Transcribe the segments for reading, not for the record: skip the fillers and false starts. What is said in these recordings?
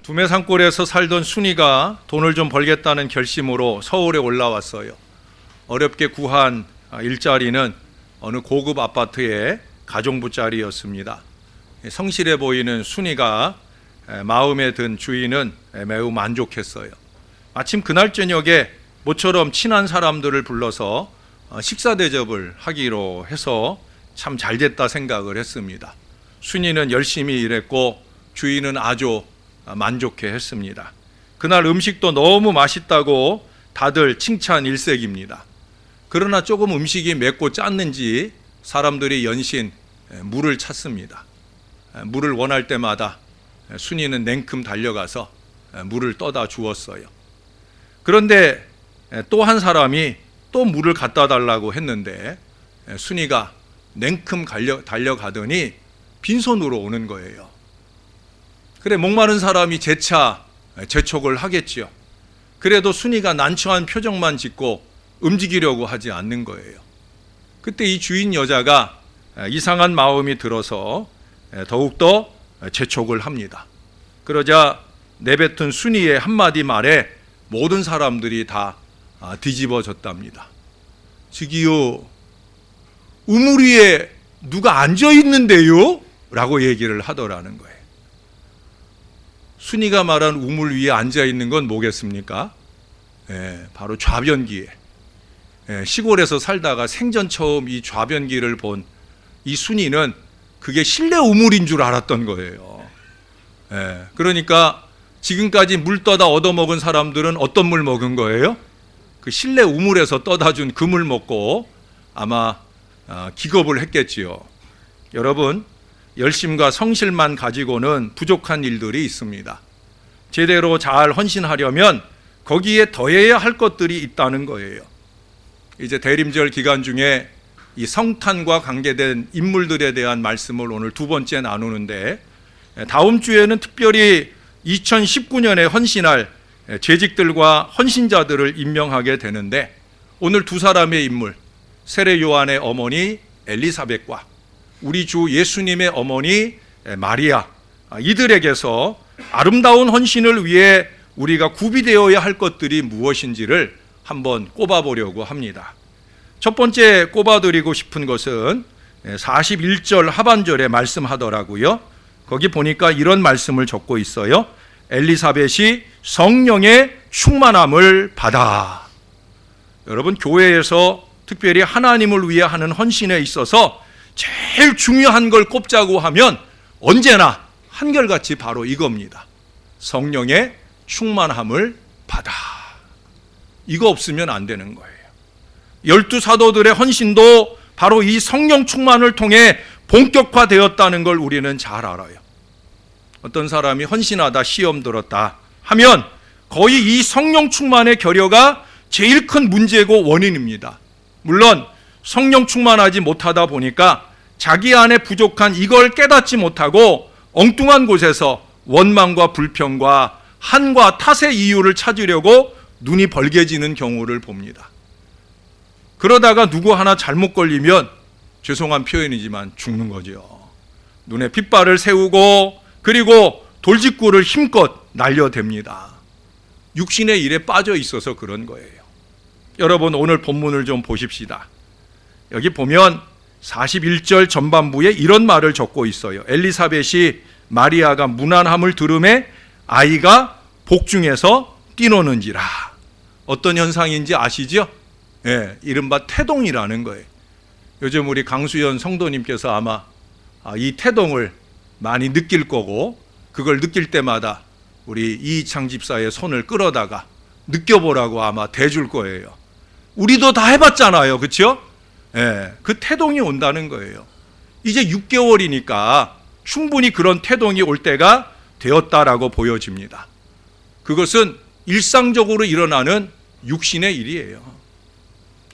두메산골에서 살던 순이가 돈을 좀 벌겠다는 결심으로 서울에 올라왔어요. 어렵게 구한 일자리는 어느 고급 아파트의 가정부 자리였습니다. 성실해 보이는 순이가 마음에 든 주인은 매우 만족했어요. 마침 그날 저녁에 모처럼 친한 사람들을 불러서 식사 대접을 하기로 해서 참 잘됐다 생각을 했습니다. 순이는 열심히 일했고 주인은 아주 만족해 했습니다. 그날 음식도 너무 맛있다고 다들 칭찬 일색입니다. 그러나 조금 음식이 맵고 짰는지 사람들이 연신 물을 찾습니다. 물을 원할 때마다 순이는 냉큼 달려가서 물을 떠다 주었어요. 그런데 또 한 사람이 또 물을 갖다 달라고 했는데 순이가 냉큼 달려가더니 빈손으로 오는 거예요. 그래, 목마른 사람이 재차 재촉을 하겠지요. 그래도 순이가 난처한 표정만 짓고 움직이려고 하지 않는 거예요. 그때 이 주인 여자가 이상한 마음이 들어서 더욱더 재촉을 합니다. 그러자 내뱉은 순이의 한마디 말에 모든 사람들이 다 뒤집어졌답니다. 저기요, 우물 위에 누가 앉아 있는데요? 라고 얘기를 하더라는 거예요. 순이가 말한 우물 위에 앉아 있는 건 뭐겠습니까? 바로 좌변기에. 시골에서 살다가 생전 처음 이 좌변기를 본 이 순이는 그게 실내 우물인 줄 알았던 거예요. 그러니까 지금까지 물 떠다 얻어먹은 사람들은 어떤 물 먹은 거예요? 그 실내 우물에서 떠다 준 그 물 먹고 아마 기겁을 했겠지요. 여러분, 열심과 성실만 가지고는 부족한 일들이 있습니다. 제대로 잘 헌신하려면 거기에 더해야 할 것들이 있다는 거예요. 이제 대림절 기간 중에 이 성탄과 관계된 인물들에 대한 말씀을 오늘 두 번째 나누는데, 다음 주에는 특별히 2019년에 헌신할 재직들과 헌신자들을 임명하게 되는데, 오늘 두 사람의 인물, 세례 요한의 어머니 엘리사벳과 우리 주 예수님의 어머니 마리아, 이들에게서 아름다운 헌신을 위해 우리가 구비되어야 할 것들이 무엇인지를 한번 꼽아보려고 합니다. 첫 번째 꼽아드리고 싶은 것은 41절 하반절에 말씀하더라고요. 거기 보니까 이런 말씀을 적고 있어요. 엘리사벳이 성령의 충만함을 받아. 여러분, 교회에서 특별히 하나님을 위해 하는 헌신에 있어서 제일 중요한 걸 꼽자고 하면 언제나 한결같이 바로 이겁니다. 성령의 충만함을 받아. 이거 없으면 안 되는 거예요. 12사도들의 헌신도 바로 이 성령 충만을 통해 본격화되었다는 걸 우리는 잘 알아요. 어떤 사람이 헌신하다 시험 들었다 하면 거의 이 성령 충만의 결여가 제일 큰 문제고 원인입니다. 물론 성령 충만하지 못하다 보니까 자기 안에 부족한 이걸 깨닫지 못하고 엉뚱한 곳에서 원망과 불평과 한과 탓의 이유를 찾으려고 눈이 벌게지는 경우를 봅니다. 그러다가 누구 하나 잘못 걸리면 죄송한 표현이지만 죽는 거죠. 눈에 핏발을 세우고 그리고 돌직구를 힘껏 날려댑니다. 육신의 일에 빠져 있어서 그런 거예요. 여러분, 오늘 본문을 좀 보십시다. 여기 보면 41절 전반부에 이런 말을 적고 있어요. 엘리사벳이 마리아가 무난함을 들음에 아이가 복중에서 뛰노는지라. 어떤 현상인지 아시죠? 이른바 태동이라는 거예요. 요즘 우리 강수연 성도님께서 아마 이 태동을 많이 느낄 거고, 그걸 느낄 때마다 우리 이창 집사의 손을 끌어다가 느껴보라고 아마 대줄 거예요. 우리도 다 해봤잖아요, 그렇죠? 그 태동이 온다는 거예요. 이제 6개월이니까 충분히 그런 태동이 올 때가 되었다라고 보여집니다. 그것은 일상적으로 일어나는 육신의 일이에요.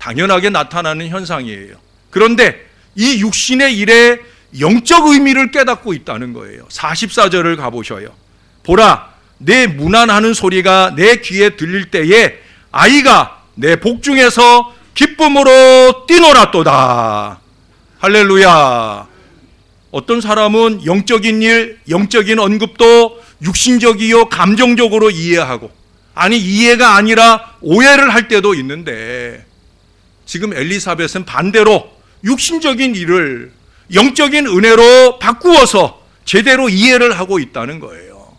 당연하게 나타나는 현상이에요. 그런데 이 육신의 일에 영적 의미를 깨닫고 있다는 거예요. 44절을 가보셔요. 보라, 내 문안하는 소리가 내 귀에 들릴 때에 아이가 내 복중에서 기쁨으로 뛰놀았도다. 할렐루야. 어떤 사람은 영적인 일, 영적인 언급도 육신적이요 감정적으로 이해하고, 아니 이해가 아니라 오해를 할 때도 있는데, 지금 엘리사벳은 반대로 육신적인 일을 영적인 은혜로 바꾸어서 제대로 이해를 하고 있다는 거예요.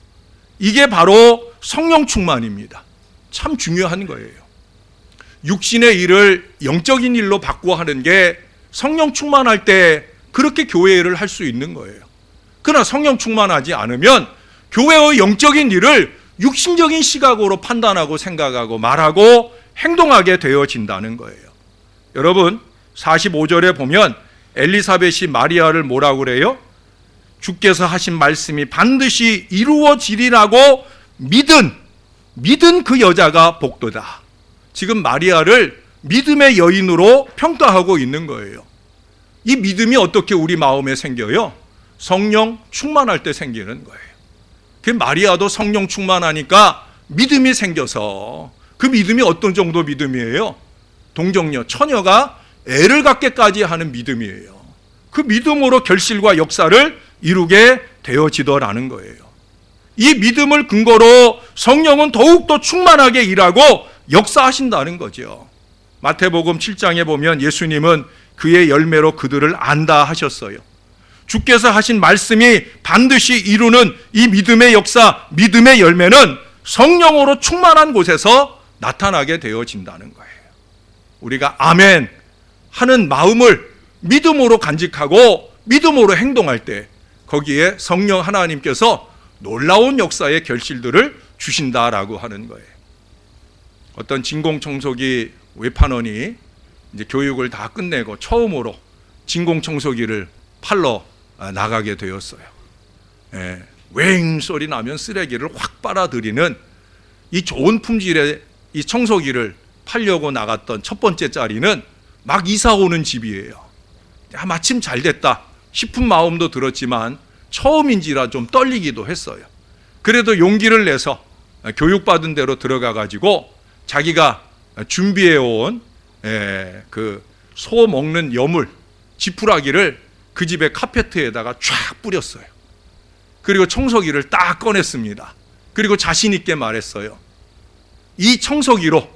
이게 바로 성령 충만입니다. 참 중요한 거예요. 육신의 일을 영적인 일로 바꾸어 하는 게 성령 충만할 때 그렇게 교회를 할 수 있는 거예요. 그러나 성령 충만하지 않으면 교회의 영적인 일을 육신적인 시각으로 판단하고 생각하고 말하고 행동하게 되어진다는 거예요. 여러분, 45절에 보면 엘리사벳이 마리아를 뭐라고 그래요? 주께서 하신 말씀이 반드시 이루어지리라고 믿은 그 여자가 복도다. 지금 마리아를 믿음의 여인으로 평가하고 있는 거예요. 이 믿음이 어떻게 우리 마음에 생겨요? 성령 충만할 때 생기는 거예요. 그 마리아도 성령 충만하니까 믿음이 생겨서, 그 믿음이 어떤 정도 믿음이에요? 동정녀, 처녀가 애를 갖게까지 하는 믿음이에요. 그 믿음으로 결실과 역사를 이루게 되어지더라는 거예요. 이 믿음을 근거로 성령은 더욱더 충만하게 일하고 역사하신다는 거죠. 마태복음 7장에 보면 예수님은 그의 열매로 그들을 안다 하셨어요. 주께서 하신 말씀이 반드시 이루는 이 믿음의 역사, 믿음의 열매는 성령으로 충만한 곳에서 나타나게 되어진다는 거예요. 우리가 아멘 하는 마음을 믿음으로 간직하고 믿음으로 행동할 때 거기에 성령 하나님께서 놀라운 역사의 결실들을 주신다라고 하는 거예요. 어떤 진공청소기 외판원이 이제 교육을 다 끝내고 처음으로 진공청소기를 팔러 나가게 되었어요. 웽 소리 나면 쓰레기를 확 빨아들이는 이 좋은 품질의 이 청소기를 팔려고 나갔던 첫 번째 자리는 막 이사 오는 집이에요. 마침 잘 됐다 싶은 마음도 들었지만 처음인지라 좀 떨리기도 했어요. 그래도 용기를 내서 교육받은 대로 들어가 가지고 자기가 준비해온 그 소 먹는 여물, 지푸라기를 그 집의 카페트에다가 쫙 뿌렸어요. 그리고 청소기를 딱 꺼냈습니다. 그리고 자신 있게 말했어요. 이 청소기로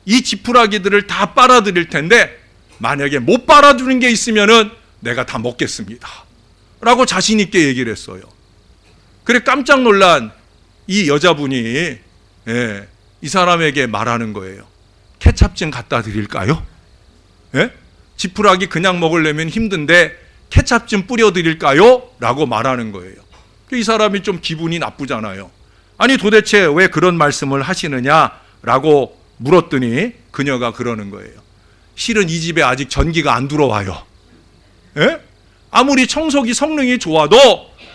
이 지푸라기들을 다 빨아들일 텐데 만약에 못 빨아들인 게 있으면은 내가 다 먹겠습니다 라고 자신 있게 얘기를 했어요. 그래 깜짝 놀란 이 여자분이 이 사람에게 말하는 거예요. 케찹 좀 갖다 드릴까요? 지푸라기 그냥 먹으려면 힘든데 케찹 좀 뿌려 드릴까요? 라고 말하는 거예요. 이 사람이 좀 기분이 나쁘잖아요. 아니 도대체 왜 그런 말씀을 하시느냐 라고 물었더니 그녀가 그러는 거예요. 실은 이 집에 아직 전기가 안 들어와요. 아무리 청소기 성능이 좋아도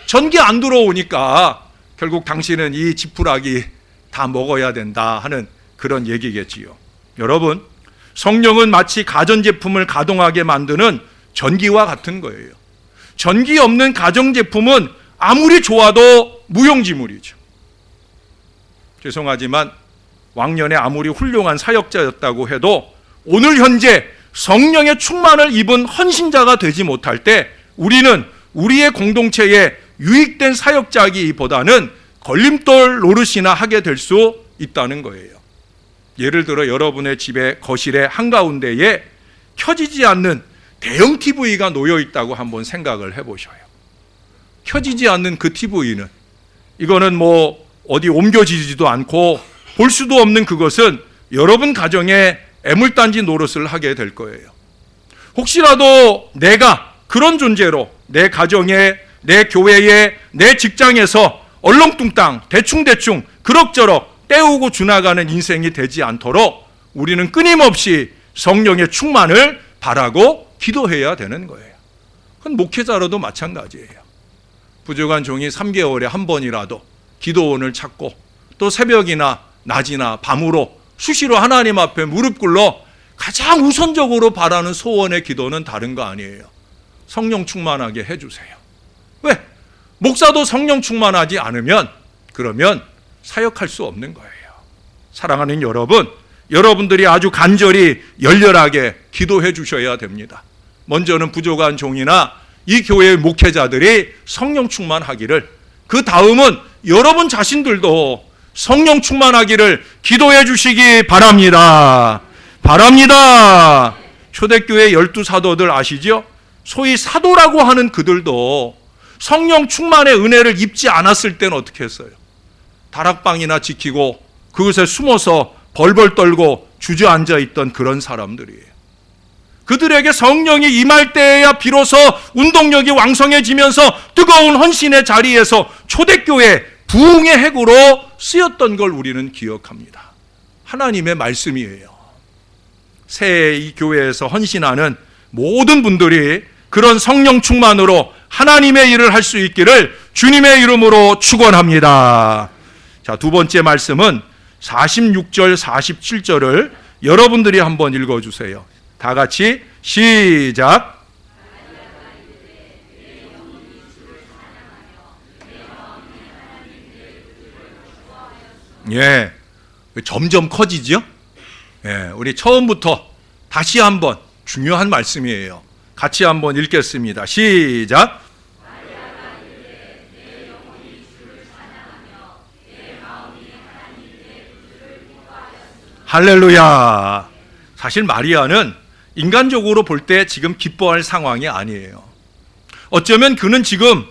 전기 안 들어오니까 결국 당신은 이 지푸라기 다 먹어야 된다 하는 그런 얘기겠지요. 여러분, 성령은 마치 가전제품을 가동하게 만드는 전기와 같은 거예요. 전기 없는 가전제품은 아무리 좋아도 무용지물이죠. 죄송하지만 왕년에 아무리 훌륭한 사역자였다고 해도 오늘 현재 성령의 충만을 입은 헌신자가 되지 못할 때 우리는 우리의 공동체에 유익된 사역자이기보다는 걸림돌 노릇이나 하게 될 수 있다는 거예요. 예를 들어 여러분의 집의 거실의 한가운데에 켜지지 않는 대형 TV가 놓여 있다고 한번 생각을 해보셔요. 켜지지 않는 그 TV는 이거는 뭐 어디 옮겨지지도 않고 볼 수도 없는 그것은 여러분 가정에 애물단지 노릇을 하게 될 거예요. 혹시라도 내가 그런 존재로 내 가정에, 내 교회에, 내 직장에서 얼렁뚱땅 대충대충 그럭저럭 때우고 지나가는 인생이 되지 않도록 우리는 끊임없이 성령의 충만을 바라고 기도해야 되는 거예요. 그건 목회자로도 마찬가지예요. 부족한 종이 3개월에 한 번이라도 기도원을 찾고 또 새벽이나 낮이나 밤으로 수시로 하나님 앞에 무릎 꿇러 가장 우선적으로 바라는 소원의 기도는 다른 거 아니에요. 성령 충만하게 해주세요. 왜? 목사도 성령 충만하지 않으면 그러면 사역할 수 없는 거예요. 사랑하는 여러분, 여러분들이 아주 간절히 열렬하게 기도해 주셔야 됩니다. 먼저는 부족한 종이나 이 교회의 목회자들이 성령 충만하기를, 그 다음은 여러분 자신들도 성령 충만하기를 기도해 주시기 바랍니다. 바랍니다. 초대교회 12사도들 아시죠? 소위 사도라고 하는 그들도 성령 충만의 은혜를 입지 않았을 때는 어떻게 했어요? 다락방이나 지키고 그것에 숨어서 벌벌 떨고 주저앉아 있던 그런 사람들이에요. 그들에게 성령이 임할 때에야 비로소 운동력이 왕성해지면서 뜨거운 헌신의 자리에서 초대교회 부흥의 핵으로 쓰였던 걸 우리는 기억합니다. 하나님의 말씀이에요. 새해 이 교회에서 헌신하는 모든 분들이 그런 성령 충만으로 하나님의 일을 할 수 있기를 주님의 이름으로 축원합니다. 자, 두 번째 말씀은 46절 47절을 여러분들이 한번 읽어주세요. 다 같이 시작. 예, 점점 커지죠? 예, 우리 처음부터 다시 한번 중요한 말씀이에요. 같이 한번 읽겠습니다. 시작. 할렐루야. 사실 마리아는 인간적으로 볼 때 지금 기뻐할 상황이 아니에요. 어쩌면 그는 지금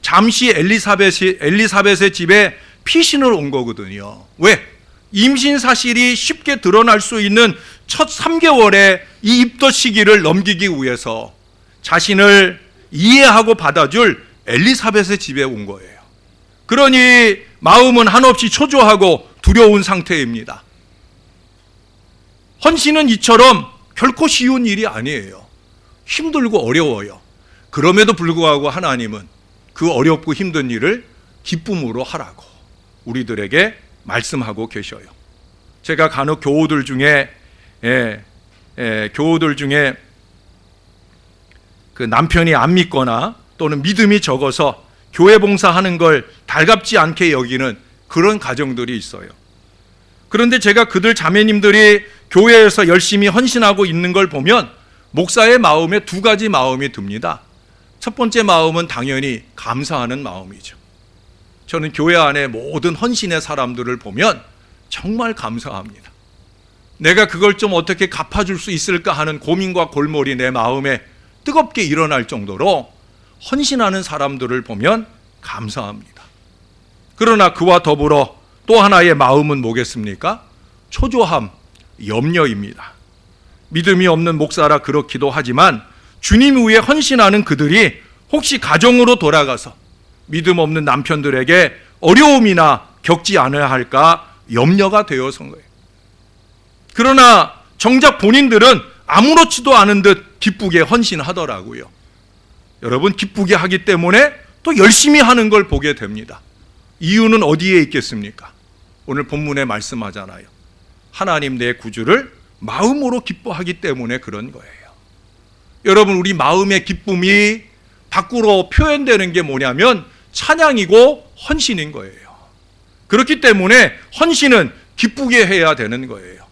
잠시 엘리사벳의 집에 피신을 온 거거든요. 왜? 임신 사실이 쉽게 드러날 수 있는 첫 3개월의 이 입덧 시기를 넘기기 위해서 자신을 이해하고 받아줄 엘리사벳의 집에 온 거예요. 그러니 마음은 한없이 초조하고 두려운 상태입니다. 헌신은 이처럼 결코 쉬운 일이 아니에요. 힘들고 어려워요. 그럼에도 불구하고 하나님은 그 어렵고 힘든 일을 기쁨으로 하라고 우리들에게 말씀하고 계셔요. 제가 간혹 교우들 중에 그 남편이 안 믿거나 또는 믿음이 적어서 교회 봉사하는 걸 달갑지 않게 여기는 그런 가정들이 있어요. 그런데 제가 그들 자매님들이 교회에서 열심히 헌신하고 있는 걸 보면 목사의 마음에 두 가지 마음이 듭니다. 첫 번째 마음은 당연히 감사하는 마음이죠. 저는 교회 안에 모든 헌신의 사람들을 보면 정말 감사합니다. 내가 그걸 좀 어떻게 갚아줄 수 있을까 하는 고민과 골몰이 내 마음에 뜨겁게 일어날 정도로 헌신하는 사람들을 보면 감사합니다. 그러나 그와 더불어 또 하나의 마음은 뭐겠습니까? 초조함, 염려입니다. 믿음이 없는 목사라 그렇기도 하지만 주님 위해 헌신하는 그들이 혹시 가정으로 돌아가서 믿음 없는 남편들에게 어려움이나 겪지 않아야 할까 염려가 되어서인 거예요. 그러나 정작 본인들은 아무렇지도 않은 듯 기쁘게 헌신하더라고요. 여러분, 기쁘게 하기 때문에 또 열심히 하는 걸 보게 됩니다. 이유는 어디에 있겠습니까? 오늘 본문에 말씀하잖아요. 하나님 내 구주를 마음으로 기뻐하기 때문에 그런 거예요. 여러분, 우리 마음의 기쁨이 밖으로 표현되는 게 뭐냐면 찬양이고 헌신인 거예요. 그렇기 때문에 헌신은 기쁘게 해야 되는 거예요.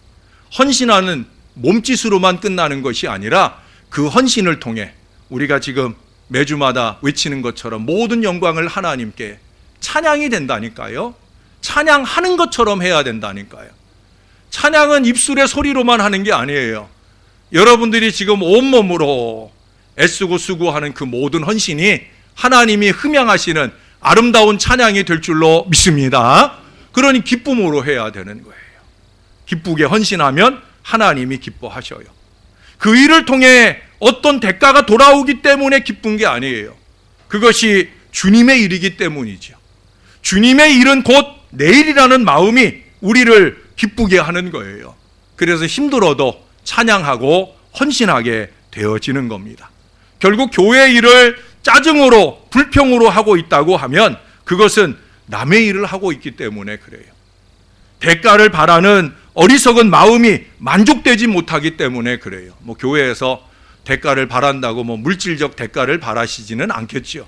헌신하는 몸짓으로만 끝나는 것이 아니라 그 헌신을 통해 우리가 지금 매주마다 외치는 것처럼 모든 영광을 하나님께 찬양이 된다니까요. 찬양하는 것처럼 해야 된다니까요. 찬양은 입술의 소리로만 하는 게 아니에요. 여러분들이 지금 온몸으로 애쓰고 수고하는 그 모든 헌신이 하나님이 흠양하시는 아름다운 찬양이 될 줄로 믿습니다. 그러니 기쁨으로 해야 되는 거예요. 기쁘게 헌신하면 하나님이 기뻐하셔요. 그 일을 통해 어떤 대가가 돌아오기 때문에 기쁜 게 아니에요. 그것이 주님의 일이기 때문이죠. 주님의 일은 곧 내일이라는 마음이 우리를 기쁘게 하는 거예요. 그래서 힘들어도 찬양하고 헌신하게 되어지는 겁니다. 결국 교회 일을 짜증으로 불평으로 하고 있다고 하면 그것은 남의 일을 하고 있기 때문에 그래요. 대가를 바라는 어리석은 마음이 만족되지 못하기 때문에 그래요. 교회에서 대가를 바란다고 물질적 대가를 바라시지는 않겠죠.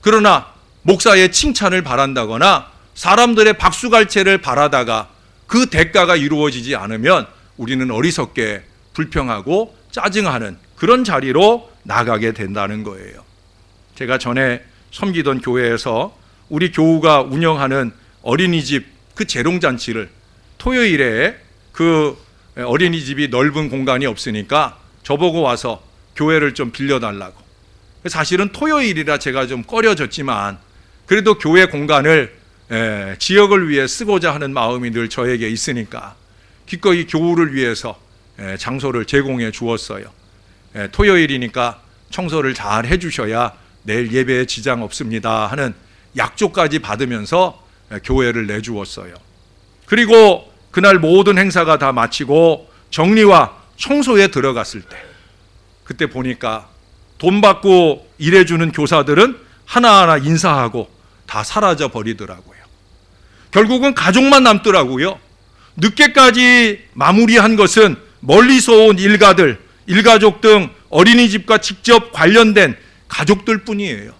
그러나 목사의 칭찬을 바란다거나 사람들의 박수갈채를 바라다가 그 대가가 이루어지지 않으면 우리는 어리석게 불평하고 짜증하는 그런 자리로 나가게 된다는 거예요. 제가 전에 섬기던 교회에서 우리 교우가 운영하는 어린이집 그 재롱잔치를 토요일에 그 어린이집이 넓은 공간이 없으니까 저보고 와서 교회를 좀 빌려달라고. 사실은 토요일이라 제가 좀 꺼려졌지만 그래도 교회 공간을 지역을 위해 쓰고자 하는 마음이 늘 저에게 있으니까 기꺼이 교우를 위해서 장소를 제공해 주었어요. 토요일이니까 청소를 잘 해주셔야 내일 예배에 지장 없습니다 하는 약조까지 받으면서 교회를 내주었어요. 그리고 그날 모든 행사가 다 마치고 정리와 청소에 들어갔을 때 그때 보니까 돈 받고 일해주는 교사들은 하나하나 인사하고 다 사라져 버리더라고요. 결국은 가족만 남더라고요. 늦게까지 마무리한 것은 멀리서 온 일가들, 일가족 등 어린이집과 직접 관련된 가족들 뿐이에요.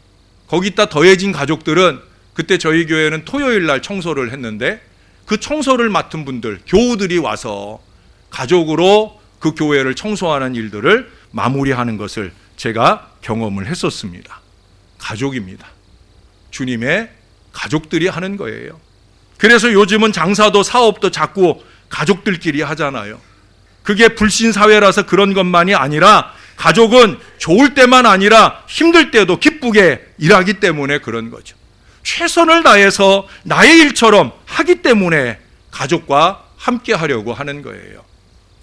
거기다 더해진 가족들은 그때 저희 교회는 토요일 날 청소를 했는데 그 청소를 맡은 분들, 교우들이 와서 가족으로 그 교회를 청소하는 일들을 마무리하는 것을 제가 경험을 했었습니다. 가족입니다. 주님의 가족들이 하는 거예요. 그래서 요즘은 장사도 사업도 자꾸 가족들끼리 하잖아요. 그게 불신사회라서 그런 것만이 아니라 가족은 좋을 때만 아니라 힘들 때도 기쁘게 일하기 때문에 그런 거죠. 최선을 다해서 나의 일처럼 하기 때문에 가족과 함께 하려고 하는 거예요.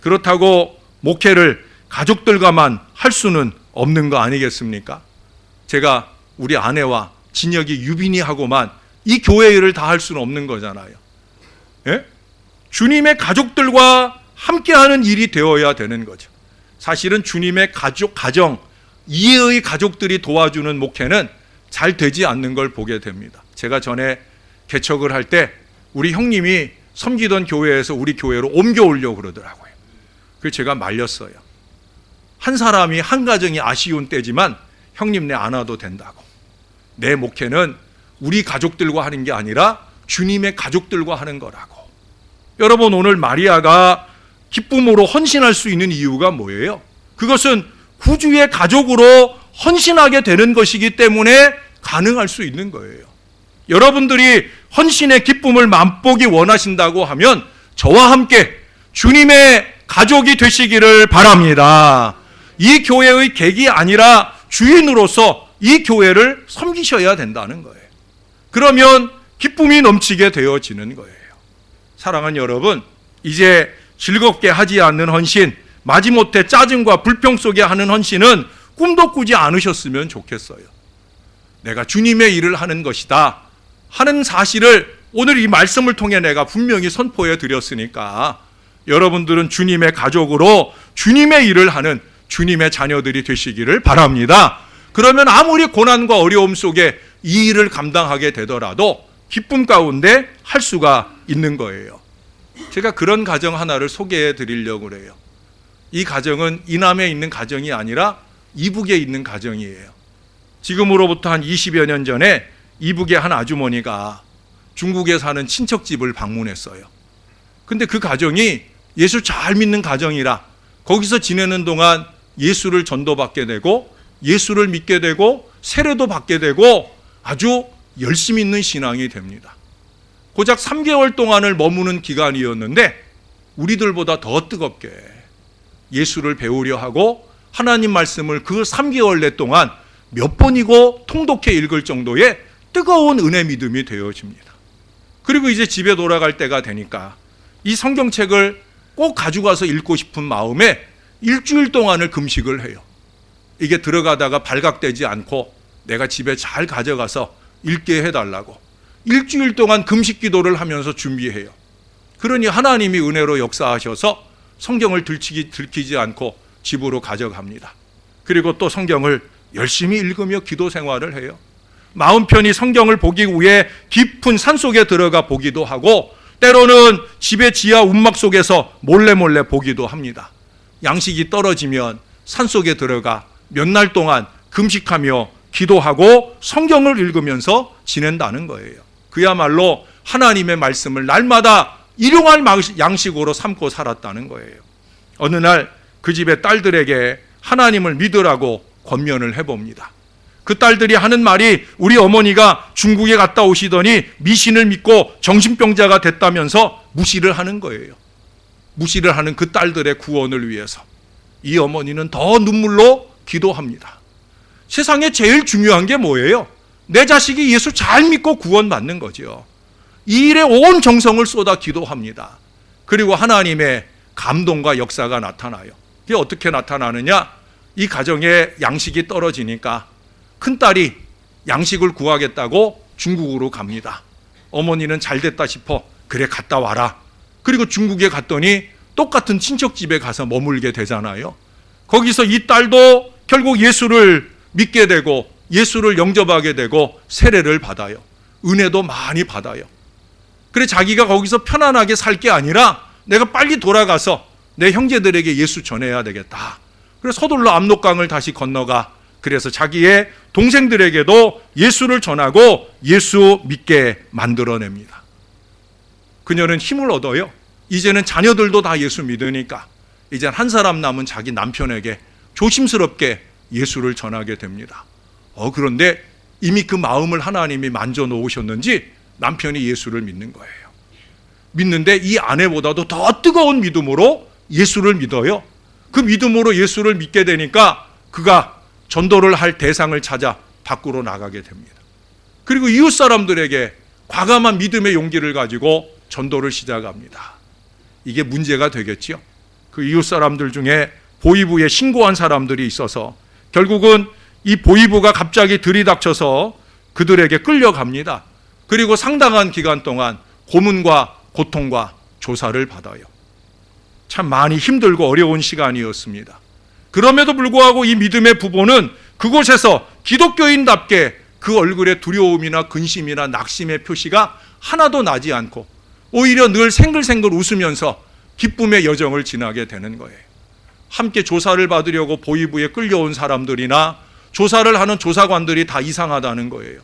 그렇다고 목회를 가족들과만 할 수는 없는 거 아니겠습니까? 제가 우리 아내와 진혁이, 유빈이 하고만 이 교회 일을 다 할 수는 없는 거잖아요. 예? 주님의 가족들과 함께하는 일이 되어야 되는 거죠. 사실은 주님의 가정, 이해의 가족들이 도와주는 목회는 잘 되지 않는 걸 보게 됩니다. 제가 전에 개척을 할 때 우리 형님이 섬기던 교회에서 우리 교회로 옮겨오려고 그러더라고요. 그래서 제가 말렸어요. 한 사람이, 한 가정이 아쉬운 때지만 형님 내 안 와도 된다고. 내 목회는 우리 가족들과 하는 게 아니라 주님의 가족들과 하는 거라고. 여러분, 오늘 마리아가 기쁨으로 헌신할 수 있는 이유가 뭐예요? 그것은 구주의 가족으로 헌신하게 되는 것이기 때문에 가능할 수 있는 거예요. 여러분들이 헌신의 기쁨을 맛보기 원하신다고 하면 저와 함께 주님의 가족이 되시기를 바랍니다. 이 교회의 객이 아니라 주인으로서 이 교회를 섬기셔야 된다는 거예요. 그러면 기쁨이 넘치게 되어지는 거예요. 사랑하는 여러분, 이제 즐겁게 하지 않는 헌신, 마지못해 짜증과 불평 속에 하는 헌신은 꿈도 꾸지 않으셨으면 좋겠어요. 내가 주님의 일을 하는 것이다 하는 사실을 오늘 이 말씀을 통해 내가 분명히 선포해 드렸으니까 여러분들은 주님의 가족으로 주님의 일을 하는 주님의 자녀들이 되시기를 바랍니다. 그러면 아무리 고난과 어려움 속에 이 일을 감당하게 되더라도 기쁨 가운데 할 수가 있는 거예요. 제가 그런 가정 하나를 소개해 드리려고 그래요. 이 가정은 이남에 있는 가정이 아니라 이북에 있는 가정이에요. 지금으로부터 한 20여 년 전에 이북의 한 아주머니가 중국에 사는 친척집을 방문했어요. 근데 그 가정이 예수 잘 믿는 가정이라 거기서 지내는 동안 예수를 전도받게 되고 예수를 믿게 되고 세례도 받게 되고 아주 열심히 있는 신앙이 됩니다. 고작 3개월 동안을 머무는 기간이었는데 우리들보다 더 뜨겁게 예수를 배우려 하고 하나님 말씀을 그 3개월 내 동안 몇 번이고 통독해 읽을 정도의 뜨거운 은혜 믿음이 되어집니다. 그리고 이제 집에 돌아갈 때가 되니까 이 성경책을 꼭 가져가서 읽고 싶은 마음에 일주일 동안을 금식을 해요. 이게 들어가다가 발각되지 않고 내가 집에 잘 가져가서 읽게 해달라고 일주일 동안 금식 기도를 하면서 준비해요. 그러니 하나님이 은혜로 역사하셔서 성경을 들키지 않고 집으로 가져갑니다. 그리고 또 성경을 열심히 읽으며 기도 생활을 해요. 마음 편히 성경을 보기 위해 깊은 산속에 들어가 보기도 하고 때로는 집의 지하 움막 속에서 몰래 보기도 합니다. 양식이 떨어지면 산속에 들어가 몇 날 동안 금식하며 기도하고 성경을 읽으면서 지낸다는 거예요. 그야말로 하나님의 말씀을 날마다 일용할 양식으로 삼고 살았다는 거예요. 어느 날 그 집의 딸들에게 하나님을 믿으라고 권면을 해봅니다. 그 딸들이 하는 말이 우리 어머니가 중국에 갔다 오시더니 미신을 믿고 정신병자가 됐다면서 무시를 하는 거예요. 무시를 하는 그 딸들의 구원을 위해서 이 어머니는 더 눈물로 기도합니다. 세상에 제일 중요한 게 뭐예요? 내 자식이 예수 잘 믿고 구원받는 거죠. 이 일에 온 정성을 쏟아 기도합니다. 그리고 하나님의 감동과 역사가 나타나요. 이게 어떻게 나타나느냐? 이 가정에 양식이 떨어지니까 큰딸이 양식을 구하겠다고 중국으로 갑니다. 어머니는 잘 됐다 싶어 그래 갔다 와라. 그리고 중국에 갔더니 똑같은 친척 집에 가서 머물게 되잖아요. 거기서 이 딸도 결국 예수를 믿게 되고 예수를 영접하게 되고 세례를 받아요. 은혜도 많이 받아요. 그래 자기가 거기서 편안하게 살 게 아니라 내가 빨리 돌아가서 내 형제들에게 예수 전해야 되겠다. 그래서 서둘러 압록강을 다시 건너가 그래서 자기의 동생들에게도 예수를 전하고 예수 믿게 만들어냅니다. 그녀는 힘을 얻어요. 이제는 자녀들도 다 예수 믿으니까 이제 한 사람 남은 자기 남편에게 조심스럽게 예수를 전하게 됩니다. 그런데 이미 그 마음을 하나님이 만져 놓으셨는지 남편이 예수를 믿는 거예요. 믿는데 이 아내보다도 더 뜨거운 믿음으로 예수를 믿어요. 그 믿음으로 예수를 믿게 되니까 그가 전도를 할 대상을 찾아 밖으로 나가게 됩니다. 그리고 이웃 사람들에게 과감한 믿음의 용기를 가지고 전도를 시작합니다. 이게 문제가 되겠죠. 그 이웃 사람들 중에 보이부에 신고한 사람들이 있어서 결국은 이 보이부가 갑자기 들이닥쳐서 그들에게 끌려갑니다. 그리고 상당한 기간 동안 고문과 고통과 조사를 받아요. 참 많이 힘들고 어려운 시간이었습니다. 그럼에도 불구하고 이 믿음의 부부는 그곳에서 기독교인답게 그 얼굴에 두려움이나 근심이나 낙심의 표시가 하나도 나지 않고 오히려 늘 생글생글 웃으면서 기쁨의 여정을 지나게 되는 거예요. 함께 조사를 받으려고 보이부에 끌려온 사람들이나 조사를 하는 조사관들이 다 이상하다는 거예요.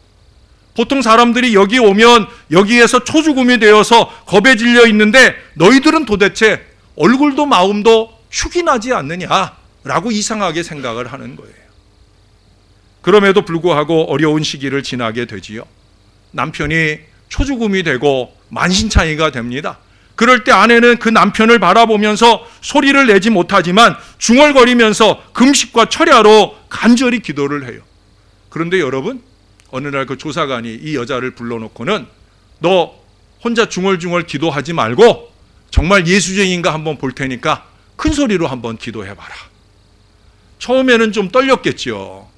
보통 사람들이 여기 오면 여기에서 초죽음이 되어서 겁에 질려 있는데 너희들은 도대체 얼굴도 마음도 흉이 나지 않느냐라고 이상하게 생각을 하는 거예요. 그럼에도 불구하고 어려운 시기를 지나게 되지요. 남편이 초죽음이 되고 만신창이가 됩니다. 그럴 때 아내는 그 남편을 바라보면서 소리를 내지 못하지만 중얼거리면서 금식과 철야로 간절히 기도를 해요. 그런데 여러분, 어느 날 그 조사관이 이 여자를 불러놓고는 너 혼자 중얼중얼 기도하지 말고 정말 예수쟁이인가 한번 볼 테니까 큰 소리로 한번 기도해봐라. 처음에는 좀 떨렸겠죠.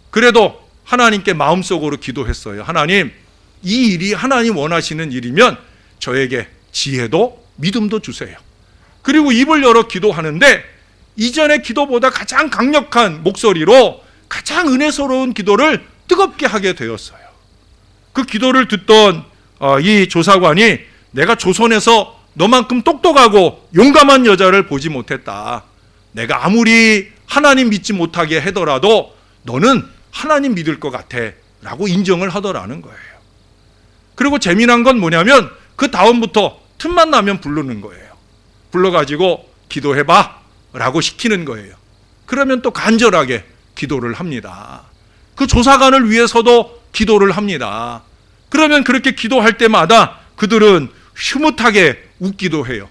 그래도 하나님께 마음속으로 기도했어요. 하나님, 이 일이 하나님 원하시는 일이면 저에게 지혜도 믿음도 주세요. 그리고 입을 열어 기도하는데 이전의 기도보다 가장 강력한 목소리로 가장 은혜스러운 기도를 뜨겁게 하게 되었어요. 그 기도를 듣던 이 조사관이 내가 조선에서 너만큼 똑똑하고 용감한 여자를 보지 못했다. 내가 아무리 하나님 믿지 못하게 하더라도 너는 하나님 믿을 것 같아 라고 인정을 하더라는 거예요. 그리고 재미난 건 뭐냐면 그 다음부터 틈만 나면 부르는 거예요. 불러가지고 기도해봐 라고 시키는 거예요. 그러면 또 간절하게 기도를 합니다. 그 조사관을 위해서도 기도를 합니다. 그러면 그렇게 기도할 때마다 그들은 흐뭇하게 웃기도 해요.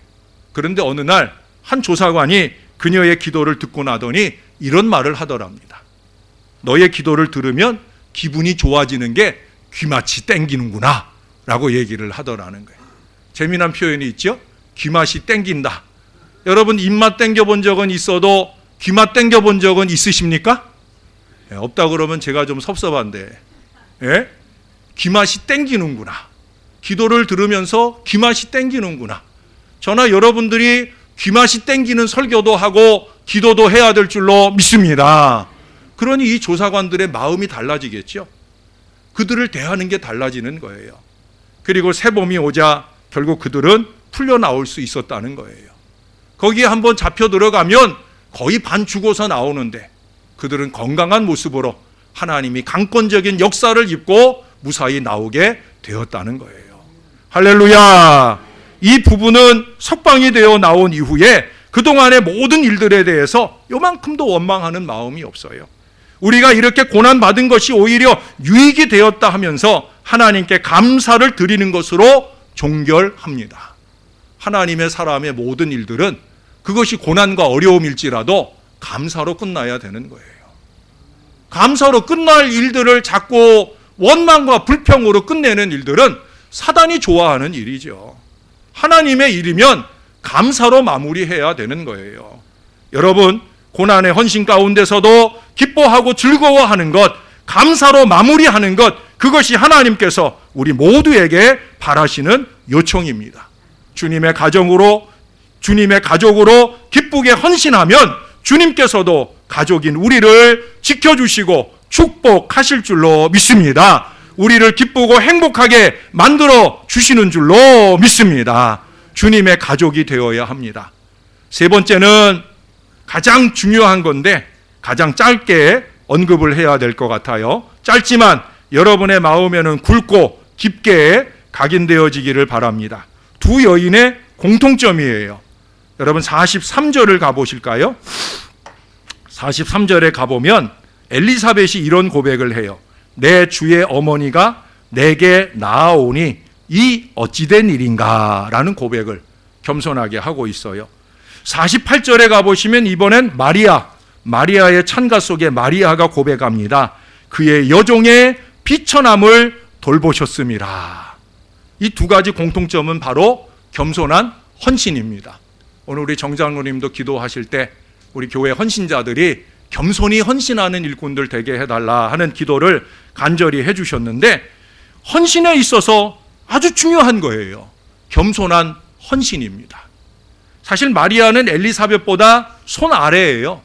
그런데 어느 날 한 조사관이 그녀의 기도를 듣고 나더니 이런 말을 하더랍니다. 너의 기도를 들으면 기분이 좋아지는 게 귀맛이 땡기는구나 라고 얘기를 하더라는 거예요. 재미난 표현이 있죠? 귀맛이 땡긴다. 여러분 입맛 땡겨본 적은 있어도 귀맛 땡겨본 적은 있으십니까? 없다 그러면 제가 좀 섭섭한데, 예? 귀맛이 땡기는구나. 기도를 들으면서 귀맛이 땡기는구나. 저나 여러분들이 귀맛이 땡기는 설교도 하고 기도도 해야 될 줄로 믿습니다. 그러니 이 조사관들의 마음이 달라지겠죠. 그들을 대하는 게 달라지는 거예요. 그리고 새봄이 오자 결국 그들은 풀려 나올 수 있었다는 거예요. 거기에 한번 잡혀 들어가면 거의 반 죽어서 나오는데 그들은 건강한 모습으로 하나님이 강권적인 역사를 입고 무사히 나오게 되었다는 거예요. 할렐루야! 이 부부는 석방이 되어 나온 이후에 그동안의 모든 일들에 대해서 요만큼도 원망하는 마음이 없어요. 우리가 이렇게 고난받은 것이 오히려 유익이 되었다 하면서 하나님께 감사를 드리는 것으로 종결합니다. 하나님의 사람의 모든 일들은 그것이 고난과 어려움일지라도 감사로 끝나야 되는 거예요. 감사로 끝날 일들을 자꾸 원망과 불평으로 끝내는 일들은 사단이 좋아하는 일이죠. 하나님의 일이면 감사로 마무리해야 되는 거예요. 여러분, 고난의 헌신 가운데서도 기뻐하고 즐거워하는 것, 감사로 마무리하는 것, 그것이 하나님께서 우리 모두에게 바라시는 요청입니다. 주님의 가정으로, 주님의 가족으로 기쁘게 헌신하면 주님께서도 가족인 우리를 지켜주시고 축복하실 줄로 믿습니다. 우리를 기쁘고 행복하게 만들어 주시는 줄로 믿습니다. 주님의 가족이 되어야 합니다. 세 번째는 가장 중요한 건데 가장 짧게 언급을 해야 될 것 같아요. 짧지만 여러분의 마음에는 굵고 깊게 각인되어지기를 바랍니다. 두 여인의 공통점이에요. 여러분 43절을 가보실까요? 43절에 가보면 엘리사벳이 이런 고백을 해요. 내 주의 어머니가 내게 나아오니 이 어찌된 일인가 라는 고백을 겸손하게 하고 있어요. 48절에 가보시면 이번엔 마리아의 찬가 속에 마리아가 고백합니다. 그의 여종의 비천함을 돌보셨음이라. 이 두 가지 공통점은 바로 겸손한 헌신입니다. 오늘 우리 정장로님도 기도하실 때 우리 교회 헌신자들이 겸손히 헌신하는 일꾼들 되게 해달라 하는 기도를 간절히 해주셨는데 헌신에 있어서 아주 중요한 거예요. 겸손한 헌신입니다. 사실 마리아는 엘리사벳보다 손 아래예요.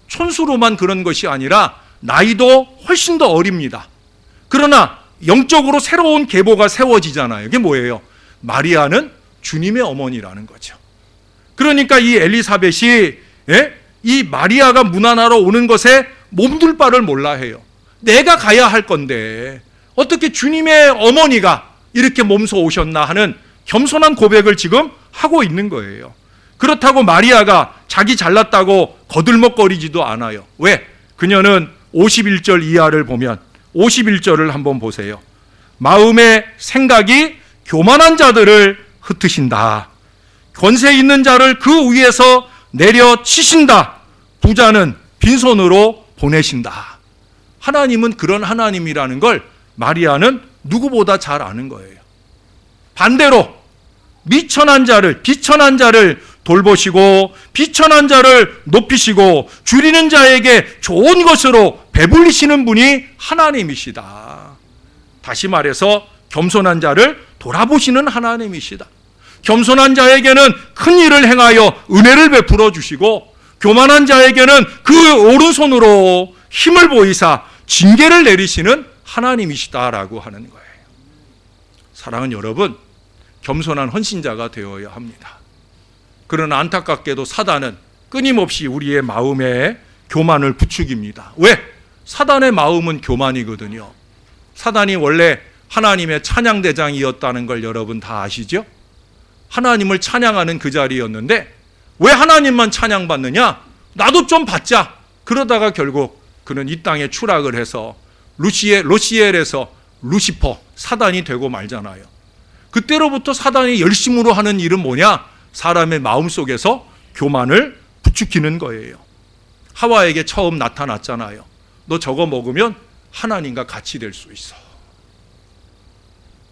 촌수로만 그런 것이 아니라 나이도 훨씬 더 어립니다. 그러나 영적으로 새로운 계보가 세워지잖아요. 이게 뭐예요? 마리아는 주님의 어머니라는 거죠. 그러니까 이 엘리사벳이 이 마리아가 문 하나로 오는 것에 몸둘 바를 몰라 해요. 내가 가야 할 건데 어떻게 주님의 어머니가 이렇게 몸소 오셨나 하는 겸손한 고백을 지금 하고 있는 거예요. 그렇다고 마리아가 자기 잘났다고 거들먹거리지도 않아요. 왜? 그녀는 51절 이하를 보면 51절을 한번 보세요. 마음의 생각이 교만한 자들을 흩으신다. 권세 있는 자를 그 위에서 내려치신다. 부자는 빈손으로 보내신다. 하나님은 그런 하나님이라는 걸 마리아는 누구보다 잘 아는 거예요. 반대로 비천한 자를 돌보시고 비천한 자를 높이시고 줄이는 자에게 좋은 것으로 배불리시는 분이 하나님이시다. 다시 말해서 겸손한 자를 돌아보시는 하나님이시다. 겸손한 자에게는 큰 일을 행하여 은혜를 베풀어 주시고 교만한 자에게는 그 오른손으로 힘을 보이사 징계를 내리시는 하나님이시다라고 하는 거예요. 사랑하는 여러분, 겸손한 헌신자가 되어야 합니다. 그러나 안타깝게도 사단은 끊임없이 우리의 마음에 교만을 부추깁니다. 왜? 사단의 마음은 교만이거든요. 사단이 원래 하나님의 찬양대장이었다는 걸 여러분 다 아시죠? 하나님을 찬양하는 그 자리였는데 왜 하나님만 찬양받느냐? 나도 좀 받자. 그러다가 결국 그는 이 땅에 추락을 해서 로시엘에서 루시퍼, 사단이 되고 말잖아요. 그때로부터 사단이 열심으로 하는 일은 뭐냐? 사람의 마음속에서 교만을 부추기는 거예요. 하와에게 처음 나타났잖아요. 너 저거 먹으면 하나님과 같이 될 수 있어.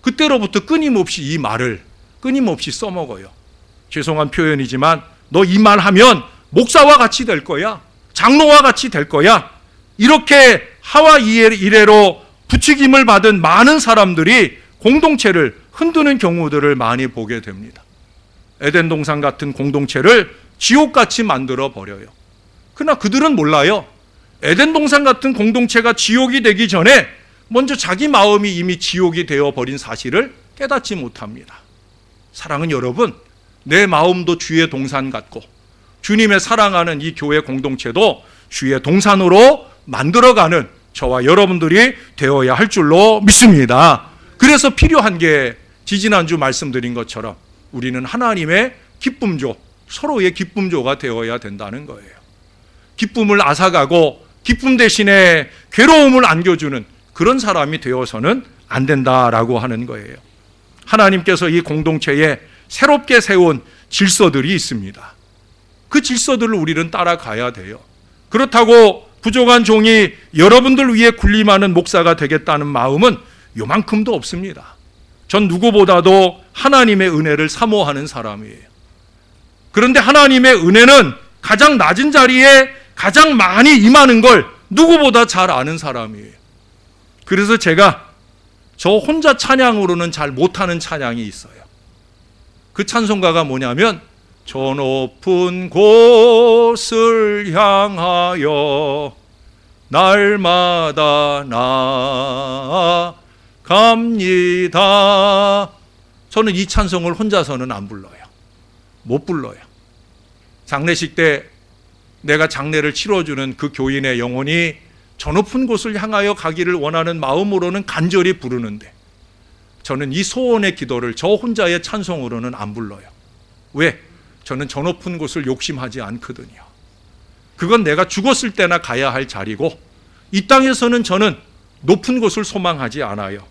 그때로부터 끊임없이 이 말을 끊임없이 써먹어요. 죄송한 표현이지만 너 이 말 하면 목사와 같이 될 거야. 장로와 같이 될 거야. 이렇게 하와 이래로 부추김을 받은 많은 사람들이 공동체를 흔드는 경우들을 많이 보게 됩니다. 에덴 동산 같은 공동체를 지옥같이 만들어 버려요. 그러나 그들은 몰라요. 에덴 동산 같은 공동체가 지옥이 되기 전에 먼저 자기 마음이 이미 지옥이 되어 버린 사실을 깨닫지 못합니다. 사랑은 여러분, 내 마음도 주의 동산 같고 주님의 사랑하는 이 교회 공동체도 주의 동산으로 만들어가는 저와 여러분들이 되어야 할 줄로 믿습니다. 그래서 필요한 게 지지난주 말씀드린 것처럼 우리는 하나님의 기쁨조, 서로의 기쁨조가 되어야 된다는 거예요. 기쁨을 앗아가고 기쁨 대신에 괴로움을 안겨주는 그런 사람이 되어서는 안 된다라고 하는 거예요. 하나님께서 이 공동체에 새롭게 세운 질서들이 있습니다. 그 질서들을 우리는 따라가야 돼요. 그렇다고 부족한 종이 여러분들 위해 군림하는 목사가 되겠다는 마음은 요만큼도 없습니다. 전 누구보다도 하나님의 은혜를 사모하는 사람이에요. 그런데 하나님의 은혜는 가장 낮은 자리에 가장 많이 임하는 걸 누구보다 잘 아는 사람이에요. 그래서 제가 저 혼자 찬양으로는 잘 못하는 찬양이 있어요. 그 찬송가가 뭐냐면 저 높은 곳을 향하여 날마다 나아갑니다. 저는 이 찬송을 혼자서는 안 불러요. 못 불러요. 장례식 때 내가 장례를 치러주는 그 교인의 영혼이 저 높은 곳을 향하여 가기를 원하는 마음으로는 간절히 부르는데 저는 이 소원의 기도를 저 혼자의 찬송으로는 안 불러요. 왜? 저는 저 높은 곳을 욕심하지 않거든요. 그건 내가 죽었을 때나 가야 할 자리고 이 땅에서는 저는 높은 곳을 소망하지 않아요.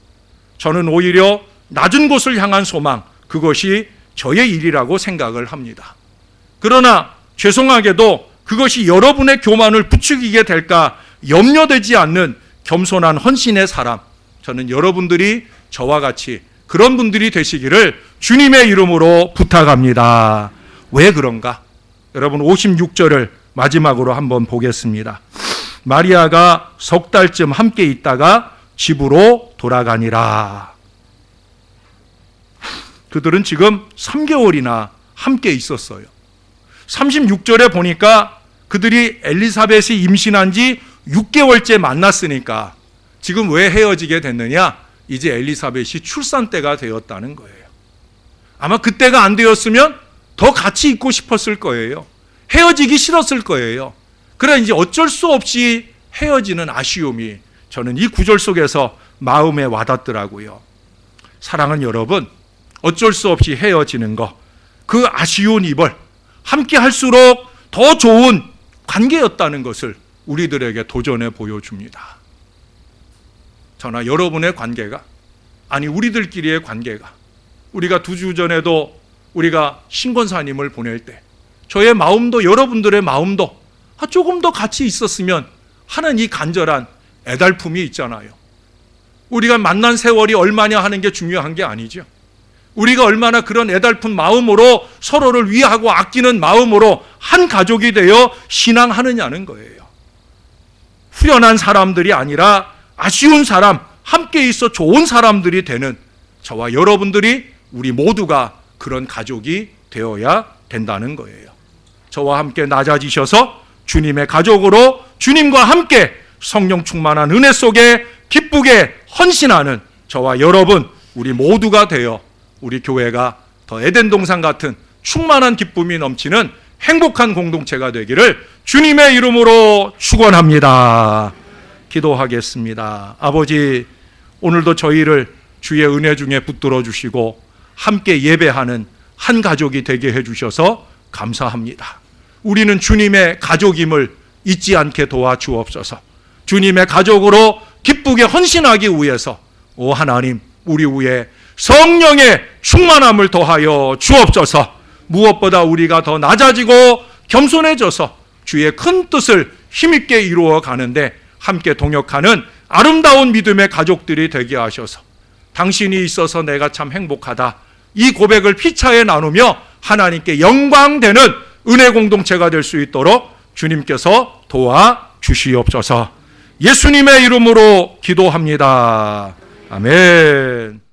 저는 오히려 낮은 곳을 향한 소망, 그것이 저의 일이라고 생각을 합니다. 그러나 죄송하게도 그것이 여러분의 교만을 부추기게 될까 염려되지 않는 겸손한 헌신의 사람, 저는 여러분들이 저와 같이 그런 분들이 되시기를 주님의 이름으로 부탁합니다. 왜 그런가? 여러분 56절을 마지막으로 한번 보겠습니다. 마리아가 석 달쯤 함께 있다가 집으로 돌아가니라. 그들은 지금 3개월이나 함께 있었어요. 36절에 보니까 그들이 엘리사벳이 임신한 지 6개월째 만났으니까 지금 왜 헤어지게 됐느냐? 이제 엘리사벳이 출산 때가 되었다는 거예요. 아마 그때가 안 되었으면 더 같이 있고 싶었을 거예요. 헤어지기 싫었을 거예요. 그러나 이제 어쩔 수 없이 헤어지는 아쉬움이 저는 이 구절 속에서 마음에 와닿더라고요. 사랑하는 여러분, 어쩔 수 없이 헤어지는 거, 그 아쉬운 이별, 함께 할수록 더 좋은 관계였다는 것을 우리들에게 도전해 보여줍니다. 저나 여러분의 관계가, 아니 우리들끼리의 관계가, 우리가 2주 전에도 우리가 신권사님을 보낼 때 저의 마음도 여러분들의 마음도 조금 더 같이 있었으면 하는 이 간절한 애달픔이 있잖아요. 우리가 만난 세월이 얼마냐 하는 게 중요한 게 아니죠. 우리가 얼마나 그런 애달픈 마음으로 서로를 위하고 아끼는 마음으로 한 가족이 되어 신앙하느냐는 거예요. 후련한 사람들이 아니라 아쉬운 사람, 함께 있어 좋은 사람들이 되는 저와 여러분들이 우리 모두가 그런 가족이 되어야 된다는 거예요. 저와 함께 낮아지셔서 주님의 가족으로 주님과 함께 성령 충만한 은혜 속에 기쁘게 헌신하는 저와 여러분, 우리 모두가 되어 우리 교회가 더 에덴 동산 같은 충만한 기쁨이 넘치는 행복한 공동체가 되기를 주님의 이름으로 축원합니다. 기도하겠습니다. 아버지, 오늘도 저희를 주의 은혜 중에 붙들어 주시고 함께 예배하는 한 가족이 되게 해주셔서 감사합니다. 우리는 주님의 가족임을 잊지 않게 도와주옵소서. 주님의 가족으로 기쁘게 헌신하기 위해서 오 하나님, 우리 위에 성령의 충만함을 더하여 주옵소서. 무엇보다 우리가 더 낮아지고 겸손해져서 주의 큰 뜻을 힘있게 이루어 가는데 함께 동역하는 아름다운 믿음의 가족들이 되게 하셔서 당신이 있어서 내가 참 행복하다, 이 고백을 피차에 나누며 하나님께 영광되는 은혜 공동체가 될 수 있도록 주님께서 도와주시옵소서. 예수님의 이름으로 기도합니다. 아멘.